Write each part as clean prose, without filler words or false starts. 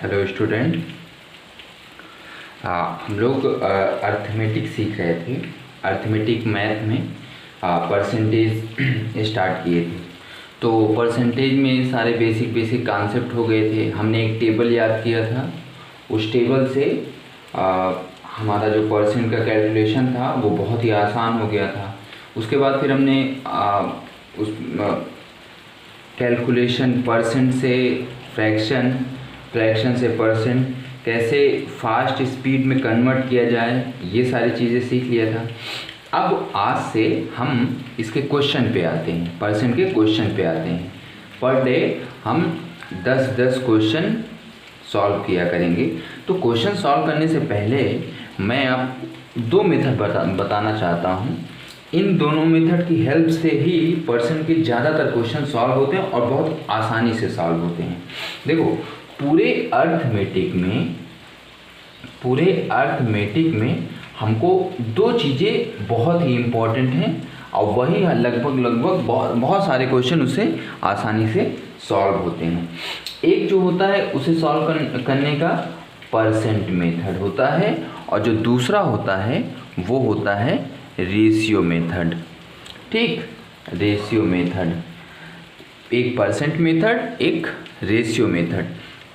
Hello student. हम लोग arithmetic सीख रहे थे। अर्थमेटिक मैथ में परसेंटेज स्टार्ट किए थे। तो परसेंटेज में सारे बेसिक कॉन्सेप्ट हो गए थे। हमने एक टेबल याद किया था। उस टेबल से हमारा जो परसेंट का कैलकुलेशन था वो बहुत ही आसान हो गया था। उसके बाद फिर हमने उस कैलकुलेशन परसेंट से फ्रैक्शन, फ्रैक्शन से परसेंट कैसे फास्ट स्पीड में कन्वर्ट किया जाए, ये सारी चीज़ें सीख लिया था। अब आज से हम इसके क्वेश्चन पे आते हैं, परसेंट के क्वेश्चन पे आते हैं। पर डे हम 10-10 क्वेश्चन सॉल्व किया करेंगे। तो क्वेश्चन सॉल्व करने से पहले मैं आप दो मेथड बताना चाहता हूँ। इन दोनों मेथड की हेल्प से ही परसेंट के ज़्यादातर क्वेश्चन सॉल्व होते हैं और बहुत आसानी से सॉल्व होते हैं। देखो, पूरे अर्थमेटिक में हमको दो चीज़ें बहुत ही इम्पोर्टेंट हैं और वही लगभग बहुत सारे क्वेश्चन उससे आसानी से सॉल्व होते हैं। एक जो होता है उसे सॉल्व करने का परसेंट मेथड होता है, और जो दूसरा होता है वो होता है रेशियो मेथड। ठीक, रेशियो मेथड, एक परसेंट मेथड, एक रेशियो मेथड।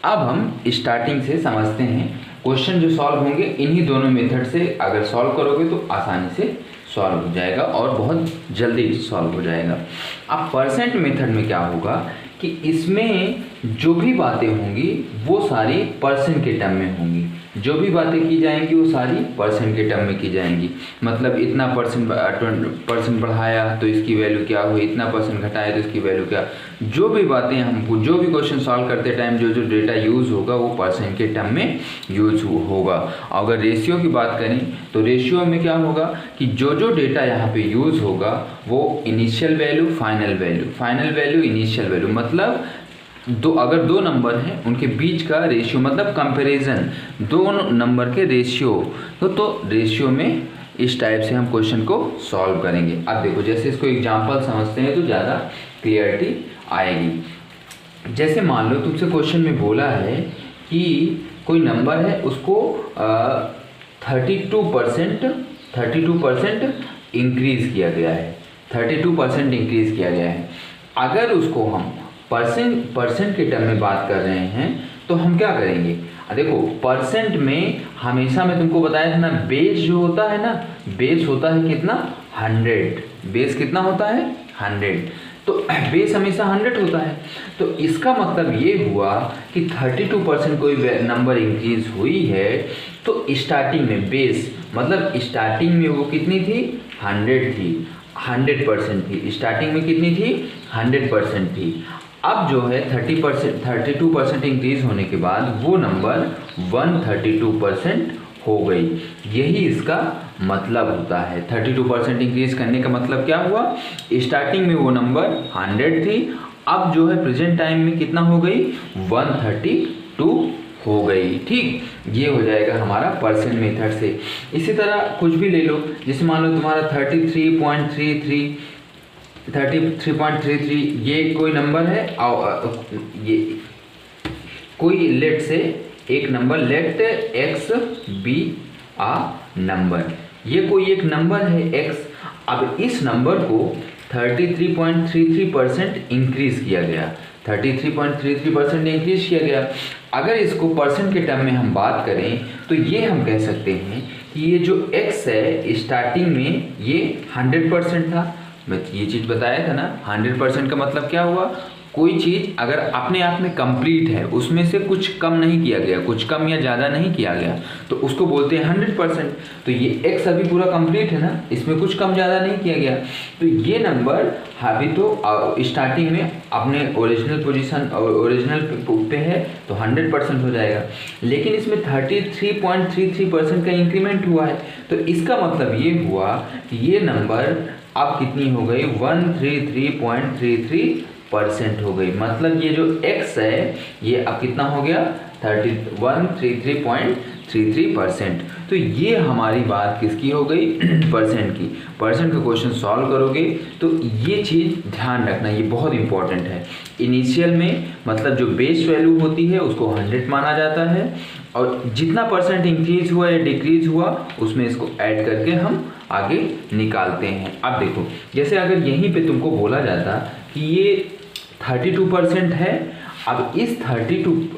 अब हम स्टार्टिंग से समझते हैं। क्वेश्चन जो सॉल्व होंगे इन्हीं दोनों मेथड से अगर सॉल्व करोगे तो आसानी से सॉल्व हो जाएगा और बहुत जल्दी सॉल्व हो जाएगा। अब परसेंट मेथड में क्या होगा कि इसमें जो भी बातें होंगी वो सारी परसेंट के टर्म में होंगी। जो भी बातें की जाएंगी वो सारी परसेंट के टर्म में की जाएंगी। मतलब इतना परसेंट बढ़ाया तो इसकी वैल्यू क्या हुई, इतना परसेंट घटाया तो इसकी वैल्यू क्या। जो भी बातें हमको, जो भी क्वेश्चन सॉल्व करते टाइम जो डेटा यूज़ होगा वो परसेंट के टर्म में यूज होगा। अगर रेशियो की बात करें तो रेशियो में क्या होगा कि जो डेटा यहाँ पे यूज़ होगा वो initial value, final value, initial value, मतलब अगर दो नंबर हैं उनके बीच का रेशियो, मतलब कंपैरिजन, दो नंबर के रेशियो। तो रेशियो में इस टाइप से हम क्वेश्चन को सॉल्व करेंगे। अब देखो, जैसे इसको एग्जांपल समझते हैं तो ज़्यादा क्लियरिटी आएगी। जैसे मान लो तुमसे क्वेश्चन में बोला है कि कोई नंबर है, उसको 32% इंक्रीज़ किया गया है, 32% इंक्रीज़ किया गया है। अगर उसको हम परसेंट के टर्म में बात कर रहे हैं तो हम क्या करेंगे। देखो, परसेंट में हमेशा मैं तुमको बताया था ना, बेस जो होता है ना, बेस होता है कितना, 100। बेस कितना होता है, 100। तो बेस हमेशा 100 होता है। तो इसका मतलब ये हुआ कि 32% कोई नंबर इंक्रीज हुई है तो स्टार्टिंग में बेस, मतलब स्टार्टिंग में वो कितनी थी, 100 थी, 100% थी। स्टार्टिंग में कितनी थी, 100% थी। अब जो है 32% इंक्रीज होने के बाद वो नंबर 132% हो गई। यही इसका मतलब होता है। 32% इंक्रीज करने का मतलब क्या हुआ, स्टार्टिंग में वो नंबर 100 थी, अब जो है प्रेजेंट टाइम में कितना हो गई, 132 हो गई। ठीक, ये हो जाएगा हमारा परसेंट मेथड से। इसी तरह कुछ भी ले लो, जैसे मान लो तुम्हारा 33.33, ये कोई नंबर है, ये कोई लेट से एक नंबर, लेट x बी आ नंबर, ये कोई एक नंबर है x। अब इस नंबर को 33.33% इंक्रीज किया गया, 33.33% इंक्रीज किया गया। अगर इसको परसेंट के टर्म में हम बात करें तो ये हम कह सकते हैं कि ये जो x है स्टार्टिंग में ये 100% था। मैं ये चीज़ बताया था ना, 100% का मतलब क्या हुआ, कोई चीज़ अगर अपने आप में कंप्लीट है, उसमें से कुछ कम नहीं किया गया, कुछ कम या ज़्यादा नहीं किया गया, तो उसको बोलते हैं 100%। तो ये x अभी पूरा कंप्लीट है ना, इसमें कुछ कम ज़्यादा नहीं किया गया। तो ये नंबर अभी तो स्टार्टिंग में अपने ओरिजिनल पोजीशन, ओरिजिनल पे है तो 100% हो जाएगा। लेकिन इसमें 33.33% का इंक्रीमेंट हुआ है, तो इसका मतलब ये हुआ कि ये नंबर अब कितनी हो गई, 133.33% हो गई। मतलब ये जो x है ये अब कितना हो गया, 133.33 33%। तो ये हमारी बात किसकी हो गई, परसेंट की। परसेंट का क्वेश्चन सॉल्व करोगे तो ये चीज़ ध्यान रखना, ये बहुत इंपॉर्टेंट है। इनिशियल में मतलब जो बेस वैल्यू होती है उसको 100 माना जाता है, और जितना परसेंट इंक्रीज हुआ या डिक्रीज हुआ उसमें इसको ऐड करके हम आगे निकालते हैं। अब देखो, जैसे अगर यहीं पे तुमको बोला जाता कि ये 32% है, अब इस 32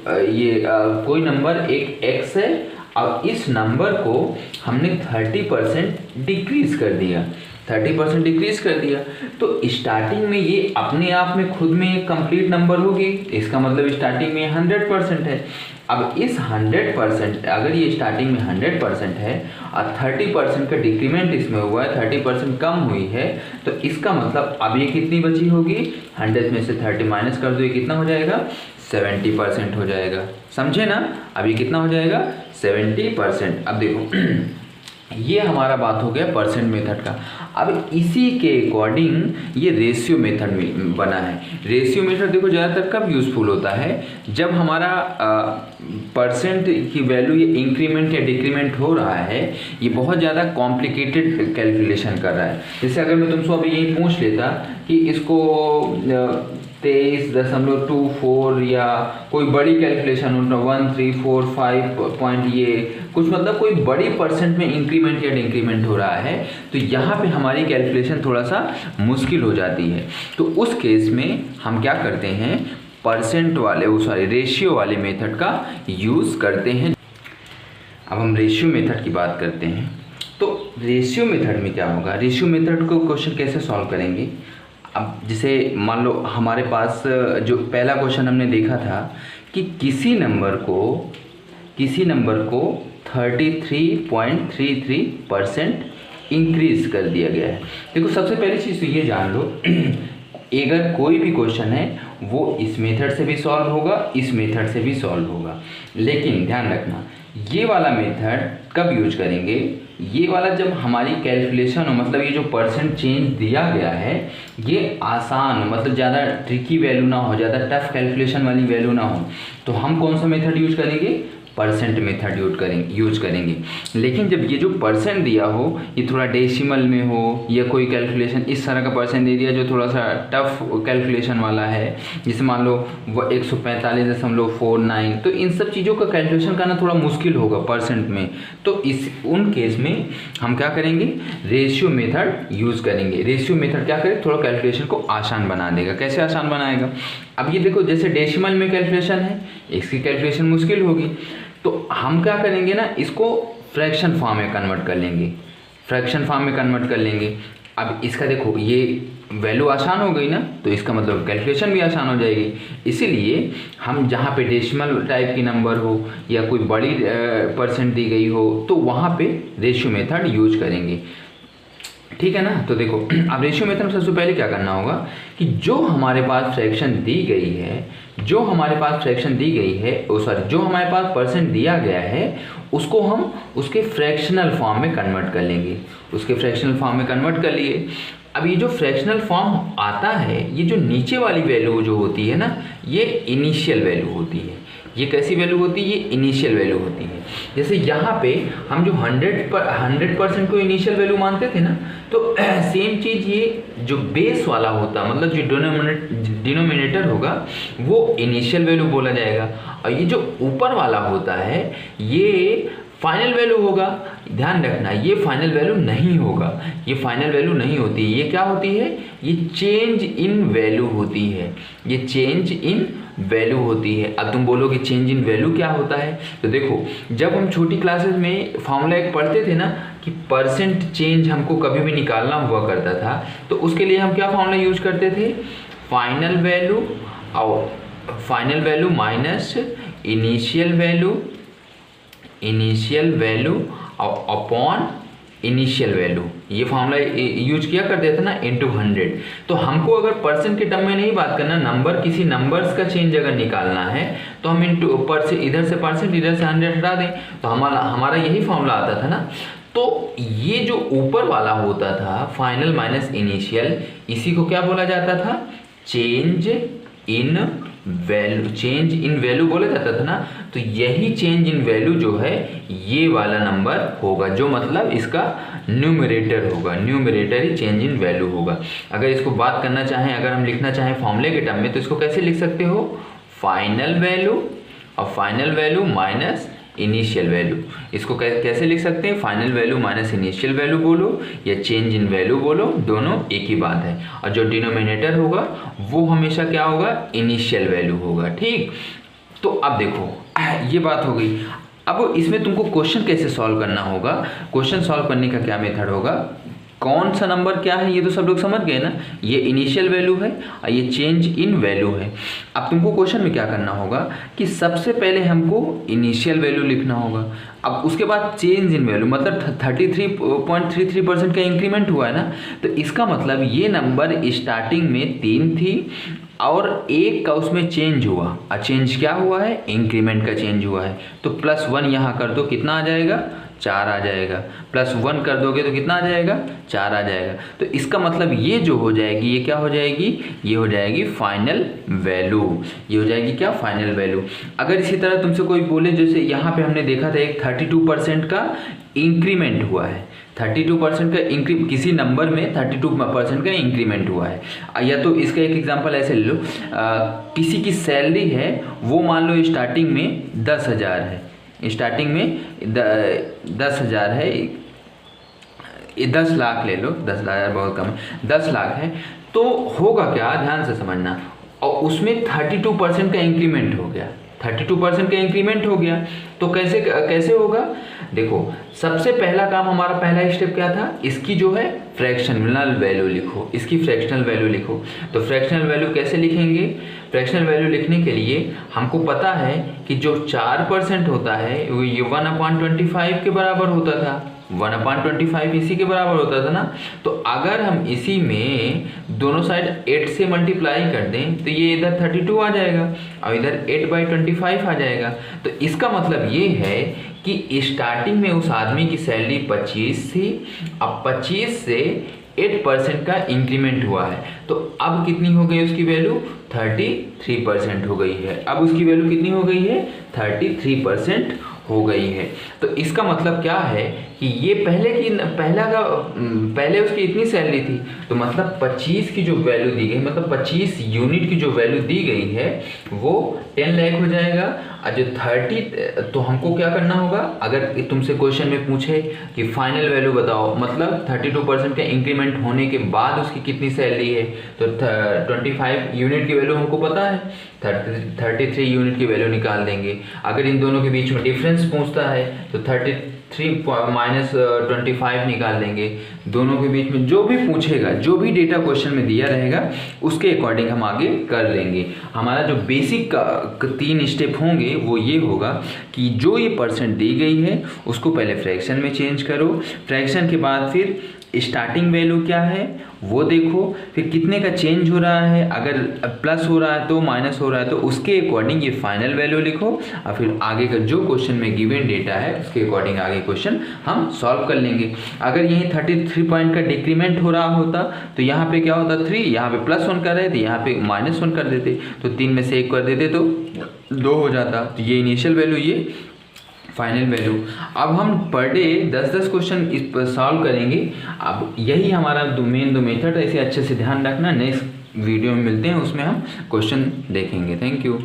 कोई नंबर एक x है, अब इस नंबर को हमने 30% डिक्रीज कर दिया, 30% डिक्रीज कर दिया, तो स्टार्टिंग में ये अपने आप में खुद में एक कंप्लीट नंबर होगी, इसका मतलब स्टार्टिंग में 100% है। अब इस 100%, अगर ये स्टार्टिंग में 100% है और 30% का डिक्रीमेंट इसमें हुआ है, 30% कम हुई है, तो इसका मतलब अब ये कितनी बची होगी, 100 में से 30 माइनस कर दो, ये कितना हो जाएगा, 70% हो जाएगा। समझे ना, अब ये कितना हो जाएगा, 70%। अब देखो ये हमारा बात हो गया परसेंट मेथड का। अब इसी के अकॉर्डिंग ये रेशियो मेथड बना है। रेशियो मेथड देखो ज़्यादातर कब यूज़फुल होता है, जब हमारा परसेंट की वैल्यू ये इंक्रीमेंट या डिक्रीमेंट हो रहा है, ये बहुत ज़्यादा कॉम्प्लिकेटेड कैलकुलेशन कर रहा है। जैसे अगर मैं तुमसे अभी यही पूछ लेता कि इसको 23.24 या कोई बड़ी कैलकुलेशन हो, 1345 पॉइंट, ये कुछ मतलब कोई बड़ी परसेंट में इंक्रीमेंट या डिक्रीमेंट हो रहा है, तो यहाँ पे हमारी कैलकुलेशन थोड़ा सा मुश्किल हो जाती है। तो उस केस में हम क्या करते हैं, परसेंट वाले रेशियो वाले मेथड का यूज़ करते हैं। अब हम रेशियो मेथड की बात करते हैं। तो रेशियो मेथड में क्या होगा, रेशियो मेथड को क्वेश्चन कैसे सॉल्व करेंगे। अब जैसे मान लो हमारे पास जो पहला क्वेश्चन हमने देखा था कि किसी नंबर को 33.33% इंक्रीज कर दिया गया है। देखो सबसे पहली चीज़ तो ये जान लो अगर कोई भी क्वेश्चन है वो इस मेथड से भी सॉल्व होगा, इस मेथड से भी सॉल्व होगा, लेकिन ध्यान रखना ये वाला मेथड कब यूज करेंगे, ये वाला जब हमारी कैलकुलेशन हो, मतलब ये जो परसेंट चेंज दिया गया है ये आसान हो, मतलब ज़्यादा ट्रिकी वैल्यू ना हो, ज़्यादा टफ कैलकुलेशन वाली वैल्यू ना हो, तो हम कौन सा मेथड यूज करेंगे, परसेंट मेथड यूज करेंगे। लेकिन जब ये जो परसेंट दिया हो ये थोड़ा डेसिमल में हो या कोई कैलकुलेशन इस तरह का परसेंट दे दिया जो थोड़ा सा टफ कैलकुलेशन वाला है, जैसे मान लो 145.49, तो इन सब चीज़ों का कैलकुलेशन करना थोड़ा मुश्किल होगा परसेंट में, तो उन केस में हम क्या करेंगे, रेशियो मेथड यूज़ करेंगे। रेशियो मेथड क्या करे, थोड़ा कैलकुलेशन को आसान बना देगा। कैसे आसान बनाएगा, अब ये देखो जैसे डेसिमल में कैलकुलेशन है, इसकी कैलकुलेशन मुश्किल होगी, तो हम क्या करेंगे ना, इसको फ्रैक्शन फॉर्म में कन्वर्ट कर लेंगे, फ्रैक्शन फॉर्म में कन्वर्ट कर लेंगे। अब इसका देखो ये वैल्यू आसान हो गई ना, तो इसका मतलब कैलकुलेशन भी आसान हो जाएगी। इसीलिए हम जहाँ पे डेसिमल टाइप की नंबर हो या कोई बड़ी परसेंट दी गई हो तो वहाँ पे रेशियो मेथड यूज करेंगे, ठीक है ना। तो देखो अब रेशियो मेथड में सबसे पहले क्या करना होगा कि जो हमारे पास फ्रैक्शन दी गई है, जो हमारे पास परसेंट दिया गया है उसको हम उसके फ्रैक्शनल फॉर्म में कन्वर्ट कर लेंगे, उसके फ्रैक्शनल फॉर्म में कन्वर्ट कर लिए। अब ये जो फ्रैक्शनल फॉर्म आता है, ये जो नीचे वाली वैल्यू जो होती है ना, ये इनिशियल वैल्यू होती है। ये कैसी वैल्यू होती है, ये इनिशियल वैल्यू होती है। जैसे यहाँ पे हम जो 100% को इनिशियल वैल्यू मानते थे ना, तो सेम चीज़ ये जो बेस वाला होता, मतलब जो डिनोमिनेटर होगा वो इनिशियल वैल्यू बोला जाएगा, और ये जो ऊपर वाला होता है ये फाइनल वैल्यू होगा। ध्यान रखना ये फाइनल वैल्यू नहीं होगा, ये फाइनल वैल्यू नहीं होती, ये क्या होती है, ये चेंज इन वैल्यू होती है, ये चेंज इन वैल्यू होती है। अब तुम बोलोगे चेंज इन वैल्यू क्या होता है, तो देखो जब हम छोटी क्लासेस में फॉर्मूला एक पढ़ते थे ना कि परसेंट चेंज हमको कभी भी निकालना हुआ करता था, तो उसके लिए हम क्या फॉर्मूला यूज करते थे, final value minus initial value upon initial value, ये फार्मूला यूज किया करते थे ना, इनटू 100। तो हमको अगर परसेंट के टर्म में नहीं बात करना, किसी नंबर्स का चेंज अगर निकालना है तो हम इनटू परसेंट, इधर से परसेंट इधर से 100 हटा दें, तो हमारा यही फार्मूला आता था ना। तो ये जो ऊपर वाला होता था फाइनल माइनस इनिशियल, इसी को क्या बोला जाता था, change in value, change in value बोला जाता था ना, तो यही चेंज इन वैल्यू जो है ये वाला नंबर होगा, जो मतलब इसका न्यूमरेटर होगा, numerator he change in value होगा। अगर इसको बात करना चाहें, अगर हम लिखना चाहें फॉर्मूले के टर्म में, तो इसको कैसे लिख सकते हो, फाइनल वैल्यू और final value minus initial value. इसको कैसे लिख सकते हैं, final value minus initial value बोलो या चेंज इन वैल्यू बोलो, दोनों एक ही बात है। और जो डिनोमिनेटर होगा वो हमेशा क्या होगा, इनिशियल वैल्यू होगा। ठीक, तो अब देखो ये बात हो गई। अब इसमें तुमको क्वेश्चन कैसे सॉल्व करना होगा, क्वेश्चन सॉल्व करने का क्या मेथड होगा, कौन सा नंबर क्या है ये तो सब लोग समझ गए ना, ये इनिशियल वैल्यू है और ये चेंज इन वैल्यू है। अब तुमको क्वेश्चन में क्या करना होगा कि सबसे पहले हमको इनिशियल वैल्यू लिखना होगा, अब उसके बाद चेंज इन वैल्यू, मतलब 33.33% का इंक्रीमेंट हुआ है ना, तो इसका मतलब ये नंबर स्टार्टिंग में 3 थी और 1 का उसमें चेंज हुआ, और चेंज क्या हुआ है, इंक्रीमेंट का चेंज हुआ है। तो +1 यहाँ कर दो, कितना आ जाएगा, 4 आ जाएगा, +1 कर दोगे तो कितना आ जाएगा, 4 आ जाएगा। तो इसका मतलब ये जो हो जाएगी, ये क्या हो जाएगी, ये हो जाएगी फाइनल वैल्यू, ये हो जाएगी क्या, फाइनल वैल्यू। अगर इसी तरह तुमसे कोई बोले, जैसे यहाँ पे हमने देखा था एक 32% का इंक्रीमेंट हुआ है, 32% का किसी नंबर में 32% का इंक्रीमेंट हुआ है, या तो इसका एक एग्जांपल ऐसे ले लो, किसी की सैलरी है वो मान लो स्टार्टिंग में 10,000 है, स्टार्टिंग में 10,000 है, ये 10 लाख ले लो, 10,000 बहुत कम है, 10 लाख है, तो होगा क्या, ध्यान से समझना, और उसमें 32% का इंक्रीमेंट हो गया, 32% का इंक्रीमेंट हो गया, तो कैसे होगा, देखो सबसे पहला काम हमारा, पहला स्टेप क्या था, इसकी जो है फ्रैक्शनल वैल्यू लिखो, इसकी फ्रैक्शनल वैल्यू लिखो। तो फ्रैक्शनल वैल्यू कैसे लिखेंगे, फ्रैक्शनल वैल्यू लिखने के लिए हमको पता है कि जो 4% होता है वो ये 1/25 के बराबर होता था, 1/25 इसी के बराबर होता था ना। तो अगर हम इसी में दोनों साइड 8 से मल्टीप्लाई कर दें तो ये इधर 32 आ जाएगा और इधर 8/25 आ जाएगा। तो इसका मतलब ये है कि स्टार्टिंग में उस आदमी की सैलरी 25 थी, अब 25 से 8% का इंक्रीमेंट हुआ है, तो अब कितनी हो गई उसकी वैल्यू, 33% हो गई है। अब उसकी वैल्यू कितनी हो गई है, 33% हो गई है। तो इसका मतलब क्या है कि ये पहले उसकी इतनी सैलरी थी, तो मतलब 25 की जो वैल्यू दी गई, मतलब 25 यूनिट की जो वैल्यू दी गई है वो 10 लाख हो जाएगा। और जो 30, तो हमको क्या करना होगा, अगर तुमसे क्वेश्चन में पूछे कि फाइनल वैल्यू बताओ, मतलब 32% का इंक्रीमेंट होने के बाद उसकी कितनी सैलरी है, तो 25 यूनिट की वैल्यू हमको पता है, 33 यूनिट की वैल्यू निकाल देंगे। अगर इन दोनों के बीच में डिफरेंस पूछता है तो 33 माइनस 25 निकाल देंगे। दोनों के बीच में जो भी पूछेगा, जो भी डेटा क्वेश्चन में दिया रहेगा उसके अकॉर्डिंग हम आगे कर लेंगे। हमारा जो बेसिक का 3 स्टेप होंगे वो ये होगा कि जो ये परसेंट दी गई है उसको पहले फ्रैक्शन में चेंज करो, फ्रैक्शन के बाद फिर स्टार्टिंग वैल्यू क्या है वो देखो, फिर कितने का चेंज हो रहा है, अगर प्लस हो रहा है तो माइनस हो रहा है तो उसके अकॉर्डिंग ये फाइनल वैल्यू लिखो, और फिर आगे का जो क्वेश्चन में गिवन डेटा है उसके अकॉर्डिंग आगे क्वेश्चन हम सॉल्व कर लेंगे। अगर यहीं 33 पॉइंट का डिक्रीमेंट हो रहा होता तो यहाँ पे क्या होता 3, यहाँ पे +1 कर रहे थे, यहाँ पे -1 कर देते, तो 3 में से 1 कर देते तो 2 हो जाता। तो ये इनिशियल वैल्यू, ये फाइनल वैल्यू। अब हम पर डे 10-10 क्वेश्चन इस पर सॉल्व करेंगे। अब यही हमारा मेन दो मेथड है, इसे अच्छे से ध्यान रखना। नेक्स्ट वीडियो में मिलते हैं, उसमें हम क्वेश्चन देखेंगे। Thank you.